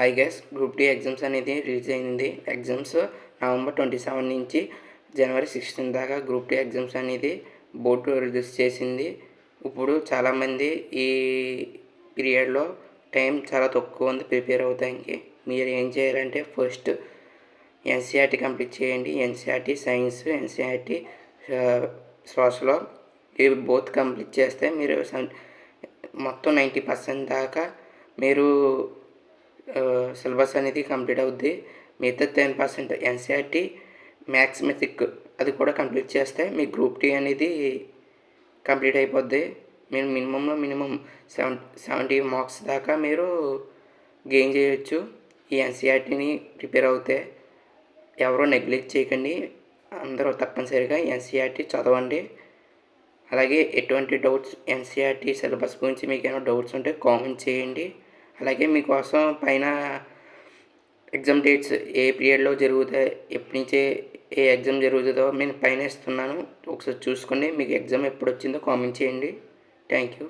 Hi guys, group D exams అనేది release అయింది. Exams November 27 నుంచి జనవరి 16 దాకా గ్రూప్ డి ఎగ్జామ్స్ అనేది బోర్డు రిలీజ్ చేసింది. ఇప్పుడు చాలామంది ఈ పీరియడ్లో టైం చాలా తక్కువ ఉంది ప్రిపేర్ అవుతానికి. మీరు ఏం చేయాలంటే ఫస్ట్ ఎన్సీఆర్టీ కంప్లీట్ చేయండి. ఎన్సీఆర్టీ సైన్స్, ఎన్సీఆర్టీ సోషల్ ఇవి బోత్ కంప్లీట్ చేస్తే మీరు మొత్తం 90% దాకా మీరు సిలబస్ అనేది కంప్లీట్ అవుద్ది. మిగతా 10% ఎన్సీఆర్టీ మ్యాథమెటిక్ అది కూడా కంప్లీట్ చేస్తే మీ గ్రూప్ డి అనేది కంప్లీట్ అయిపోద్ది. మీరు మినిమం 70 మార్క్స్ దాకా మీరు గెయిన్ చేయొచ్చు ఈ ఎన్సీఆర్టీని ప్రిపేర్ అవుతే. ఎవరో నెగ్లెక్ట్ చేయకండి, అందరూ తప్పనిసరిగా ఎన్సీఆర్టీ చదవండి. అలాగే ఎటువంటి డౌట్స్ ఎన్సీఆర్టీ సిలబస్ గురించి మీకు ఏమైనా డౌట్స్ ఉంటే కామెంట్ చేయండి. అలాగే మీకోసం పైన ఎగ్జామ్ డేట్స్ ఏ పీరియడ్లో జరుగుతాయి, ఎప్పటి నుంచే ఏ ఎగ్జామ్ జరుగుతుందో నేను పైన ఇస్తున్నాను, ఒకసారి చూసుకోండి. మీకు ఎగ్జామ్ ఎప్పుడు వచ్చిందో కామెంట్ చేయండి. Thank you.